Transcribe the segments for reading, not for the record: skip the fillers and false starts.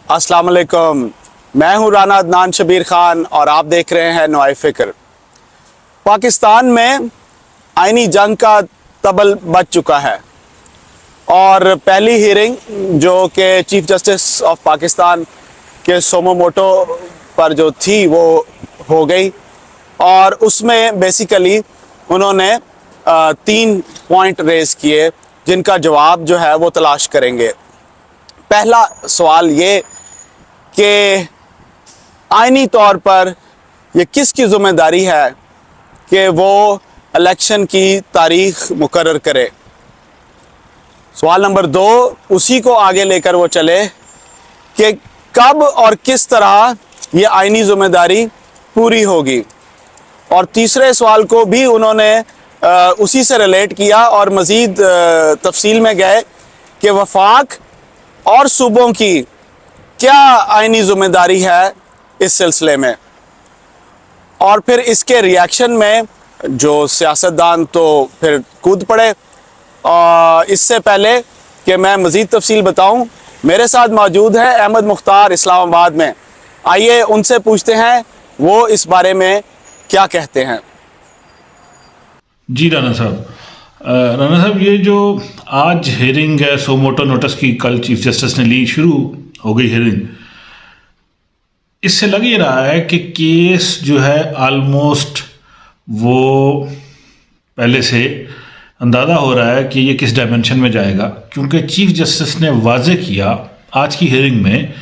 अस्सलाम वालेकुम। मैं हूं राना अदनान शबीर खान और आप देख रहे हैं नुआई फिक्र। पाकिस्तान में आईनी जंग का तबल बज चुका है और पहली हियरिंग जो कि चीफ जस्टिस ऑफ पाकिस्तान के सोमोमोटो पर जो थी वो हो गई और उसमें बेसिकली उन्होंने 3 पॉइंट रेज़ किए जिनका जवाब जो है वो तलाश करेंगे। पहला सवाल ये कि आईनी तौर पर ये किसकी ज़िम्मेदारी है कि वो इलेक्शन की तारीख मुकर्रर करे। सवाल नंबर 2 उसी को आगे लेकर वो चले कि कब और किस तरह ये आईनी ज़िम्मेदारी पूरी होगी। और तीसरे सवाल को भी उन्होंने उसी से रिलेट किया और मज़ीद तफसील में गए कि वफाक और सूबों की क्या आईनी ज़िम्मेदारी है इस सिलसिले में। और फिर इसके रिएक्शन में जो सियासतदान तो फिर कूद पड़े। इससे पहले कि मैं मज़ीद तफसील बताऊं, मेरे साथ मौजूद है अहमद मुख्तार इस्लामाबाद में। आइए उनसे पूछते हैं वो इस बारे में क्या कहते हैं। जी राना साहब, ये जो आज हेयरिंग है सोमोटो नोटिस की, कल चीफ जस्टिस ने ली, शुरू हो गई हेयरिंग। इससे लग ये रहा है कि केस जो है ऑलमोस्ट वो पहले से अंदाज़ा हो रहा है कि ये किस डायमेंशन में जाएगा, क्योंकि चीफ जस्टिस ने वाजे किया आज की हेयरिंग में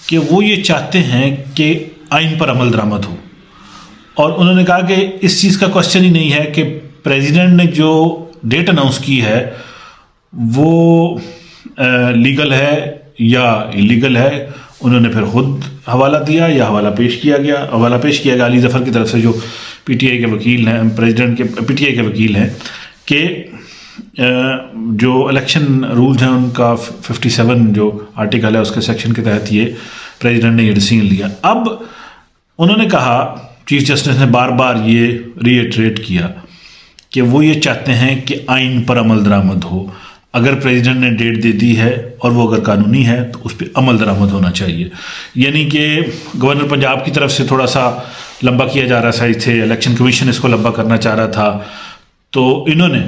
कि वो ये चाहते हैं कि आइन पर अमल दरामद हो। और उन्होंने कहा कि इस चीज़ का क्वेश्चन ही नहीं है कि प्रेसिडेंट ने जो डेट अनाउंस की है वो लीगल है या इलीगल है। उन्होंने फिर खुद हवाला दिया या हवाला पेश किया गया अली ज़फ़र की तरफ से, जो पीटीआई के वकील हैं, प्रेसिडेंट के पीटीआई के वकील हैं, कि जो इलेक्शन रूल्स हैं उनका 57 जो आर्टिकल है उसके सेक्शन के तहत ये प्रेसिडेंट ने ये डिसीजन लिया। अब उन्होंने कहा, चीफ जस्टिस ने बार बार ये रीइटरेट किया कि वो ये चाहते हैं कि आइन पर अमल दरामद हो। अगर प्रेसिडेंट ने डेट दे दी है और वो अगर कानूनी है तो उस पर अमल दरामद होना चाहिए। यानी कि गवर्नर पंजाब की तरफ से थोड़ा सा लंबा किया जा रहा था, इसे इलेक्शन कमीशन इसको लंबा करना चाह रहा था, तो इन्होंने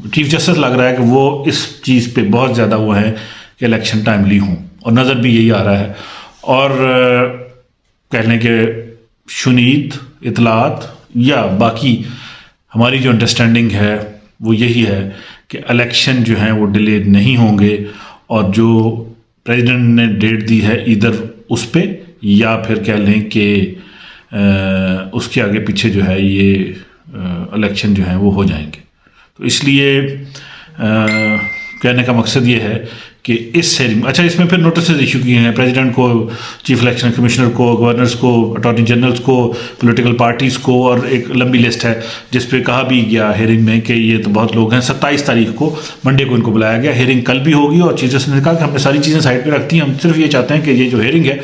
चीफ जस्टिस लग रहा है कि वो इस चीज़ पे बहुत ज़्यादा वो है कि इलेक्शन टाइमली हों, और नज़र भी यही आ रहा है। और कहने के शुनीद इतलात या बाकी हमारी जो अंडरस्टैंडिंग है वो यही है कि इलेक्शन जो हैं वो डिले नहीं होंगे, और जो प्रेसिडेंट ने डेट दी है इधर उस पे या फिर कह लें कि उसके आगे पीछे जो है ये इलेक्शन जो है वो हो जाएंगे। तो इसलिए कहने का मकसद ये है कि इस हेयरिंग, अच्छा इसमें फिर नोटिस इशू किए हैं प्रेसिडेंट को, चीफ इलेक्शन कमिश्नर को, गवर्नर्स को, अटॉर्नी जनरल्स को, पॉलिटिकल पार्टीज़ को, और एक लंबी लिस्ट है जिस पे कहा भी गया हेयरिंग में कि ये तो बहुत लोग हैं। 27 तारीख को मंडे को इनको बुलाया गया। हेयरिंग कल भी होगी और चीफ जस्टिस ने कहा कि हमने सारी चीज़ें साइड पर रखती हैं, हम सिर्फ ये चाहते हैं कि ये जो हेयरिंग है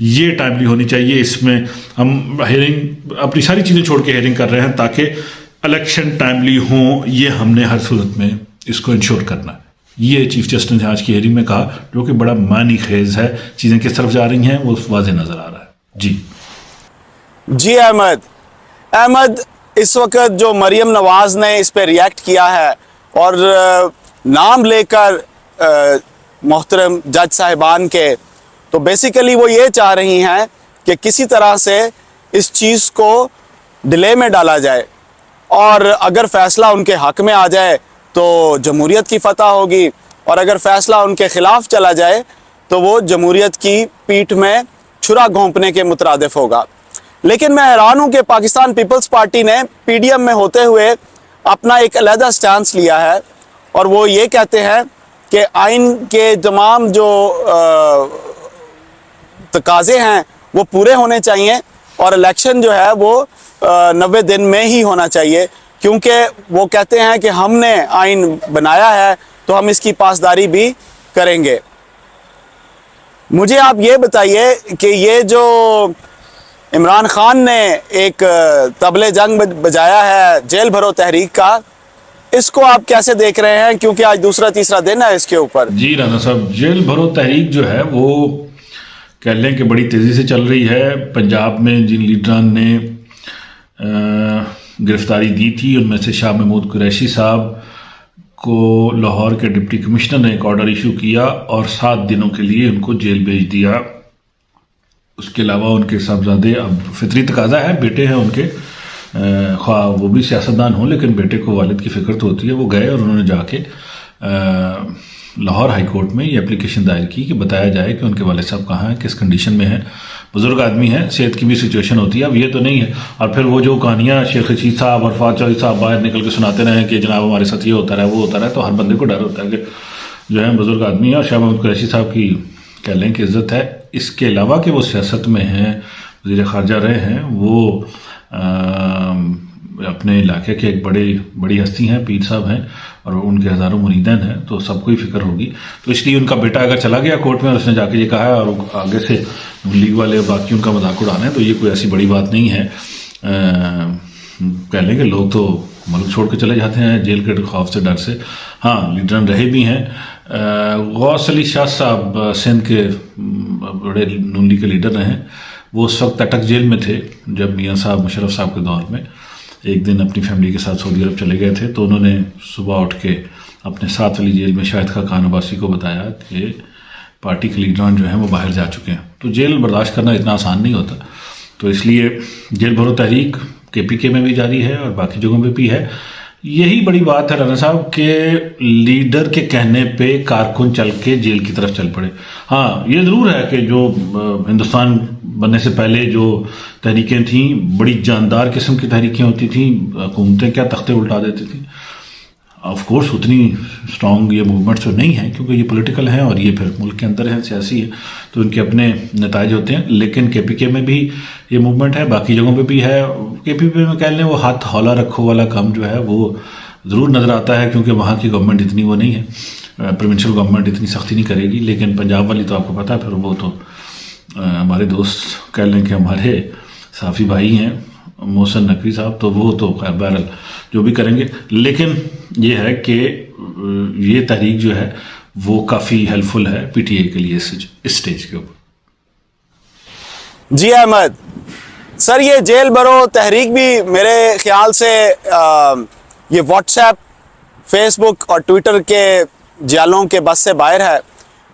ये टाइमली होनी चाहिए। इसमें हम हेयरिंग अपनी सारी चीज़ें छोड़ के हेयरिंग कर रहे हैं ताकि इलेक्शन टाइमली हो, ये हमने हर सूरत में इसको इंश्योर करना है। ये चीफ जस्टिस ने आज की हेयरिंग में कहा, जो कि बड़ा मानी खेज है। चीज़ें किस तरफ जा रही हैं वो वाज़ेह नज़र आ रहा है। जी अहमद, इस वक्त जो मरियम नवाज़ ने इस पे रिएक्ट किया है और नाम लेकर मोहतरम जज साहिबान के, तो बेसिकली वो ये चाह रही हैं कि किसी तरह से इस चीज़ को डिले में डाला जाए, और अगर फ़ैसला उनके हक़ में आ जाए तो जमहूरियत की फ़तह होगी, और अगर फ़ैसला उनके ख़िलाफ़ चला जाए तो वो जमहूरियत की पीठ में छुरा घोंपने के मुतरादिफ होगा। लेकिन मैं हैरान हूँ कि पाकिस्तान पीपल्स पार्टी ने पीडीएम में होते हुए अपना एक अलहदा स्टांस लिया है, और वो ये कहते हैं कि आइन के तमाम जो तकाज़े हैं वो पूरे होने चाहिए और इलेक्शन जो है वो 90 दिन में ही होना चाहिए, क्योंकि वो कहते हैं कि हमने आइन बनाया है तो हम इसकी पासदारी भी करेंगे। मुझे आप ये बताइए कि ये जो इमरान खान ने एक तबले जंग बजाया है जेल भरो तहरीक का, इसको आप कैसे देख रहे हैं, क्योंकि आज दूसरा तीसरा दिन है इसके ऊपर? जी राना साहब, जेल भरो तहरीक जो है वो कह लें कि बड़ी तेज़ी से चल रही है। पंजाब में जिन लीडरान ने गिरफ्तारी दी थी उनमें से शाह महमूद कुरैशी साहब को लाहौर के डिप्टी कमिश्नर ने एक ऑर्डर इशू किया और 7 दिनों के लिए उनको जेल भेज दिया। उसके अलावा उनके साहबजादे, अब फितरी तकाजा है, बेटे हैं उनके, ख्वाह वो भी सियासतदान हों लेकिन बेटे को वालिद की फ़िक्र तो होती है। वो गए और उन्होंने जाके लाहौर हाई कोर्ट में ये एप्लीकेशन दायर की कि बताया जाए कि उनके वालिद साहब कहाँ हैं, किस कंडीशन में हैं। बुज़ुर्ग आदमी हैं, सेहत की भी सिचुएशन होती है। अब ये तो नहीं है और फिर वो जो कहानियाँ शेख रशीद साहब और फाज चौधरी साहब बाहर निकल के सुनाते रहे कि जनाब हमारे साथ ये होता रहा वो होता रहा, तो हर बंदे को डर होता है कि जो है बुज़ुर्ग आदमी है। और शाह महमूद कुरैशी साहब की कह लें कि इज़्ज़त है। इसके अलावा कि वो सियासत में हैं, वज़ीर ख़ारजा रहे हैं, वो अपने इलाके के एक बड़ी हस्ती हैं, पीर साहब हैं और उनके हज़ारों मुरीदन हैं, तो सबको ही फिक्र होगी। तो इसलिए उनका बेटा अगर चला गया कोर्ट में और उसने जाके ये कहा है और आगे से लीग वाले बाकी उनका मजाक उड़ाना है, तो ये कोई ऐसी बड़ी बात नहीं है। कह लें कि लोग तो मुल्क छोड़ के चले जाते हैं जेल के खौफ से, डर से। हाँ, लीडरन रहे भी हैं। गौस अली शाह साहब सिंध के बड़े नून लीग के लीडर रहे हैं। वो उस वक्त अटक जेल में थे जब मियाँ साहब मुशर्रफ साहब के दौर में एक दिन अपनी फैमिली के साथ सऊदी अरब चले गए थे, तो उन्होंने सुबह उठ के अपने साथ वाली जेल में शाहिद खान अब्बासी को बताया कि पार्टी के लीडरान जो हैं वो बाहर जा चुके हैं। तो जेल बर्दाश्त करना इतना आसान नहीं होता, तो इसलिए जेल भरो तहरीक KPK में भी जारी है और बाकी जगहों पे भी है। यही बड़ी बात है राना साहब के लीडर के कहने पे कारकुन चल के जेल की तरफ चल पड़े। हाँ, ये ज़रूर है कि जो हिंदुस्तान बनने से पहले जो तहरीकें थीं बड़ी जानदार किस्म की तहरीकें होती थीं, हुकूमतें क्या तख्ते उल्टा देती थीं। ऑफ कोर्स उतनी स्ट्रॉन्ग ये मूवमेंट्स तो नहीं है क्योंकि ये पॉलिटिकल हैं और ये फिर मुल्क के अंदर है, सियासी है, तो इनके अपने नताइज होते हैं। लेकिन KPK में भी ये मूवमेंट है, बाकी जगहों पे भी है। KPK में कह लें वो हाथ हौला रखो वाला काम जो है वो ज़रूर नज़र आता है क्योंकि वहाँ की गवर्नमेंट इतनी वो नहीं है, प्रोविंशियल गवर्नमेंट इतनी सख्ती नहीं करेगी। लेकिन पंजाब वाली तो आपको पता है, फिर वो तो हमारे दोस्त कह लें कि हमारे साफ़ी भाई हैं मोहसिन नकवी साहब, तो वो तो खैर बहरहाल जो भी करेंगे। लेकिन ये है कि ये तहरीक जो है वो काफ़ी हेल्पफुल है PTI के लिए इस स्टेज के ऊपर। जी अहमद सर, ये जेल भरो तहरीक भी मेरे ख्याल से ये व्हाट्सएप, फेसबुक और ट्विटर के जालों के बस से बाहर है,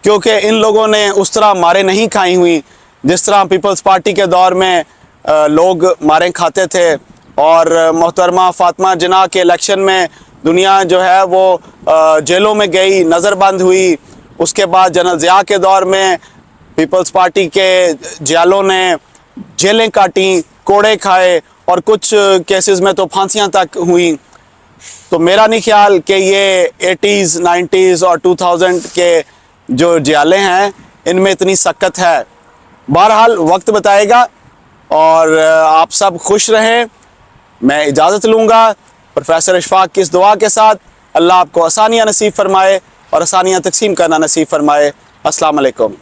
क्योंकि इन लोगों ने उस तरह मारे नहीं खाई हुई जिस तरह पीपल्स पार्टी के दौर में लोग मारें खाते थे। और मोहतरमा फातिमा जिन्ना के इलेक्शन में दुनिया जो है वो जेलों में गई, नज़रबंद हुई। उसके बाद जनरल ज़िया के दौर में पीपल्स पार्टी के जालों ने जेलें काटी, कोड़े खाए और कुछ केसेस में तो फांसियां तक हुई। तो मेरा नहीं ख्याल कि ये 80s, 90s और 2000 के जो जालें हैं इनमें इतनी सख्त है। बहरहाल वक्त बताएगा और आप सब खुश रहें। मैं इजाज़त लूँगा प्रोफेसर इशफाक की इस दुआ के साथ। अल्लाह आपको आसानियाँ नसीब फरमाए और आसानियाँ तकसीम करना नसीब फरमाए। अस्सलाम वालेकुम।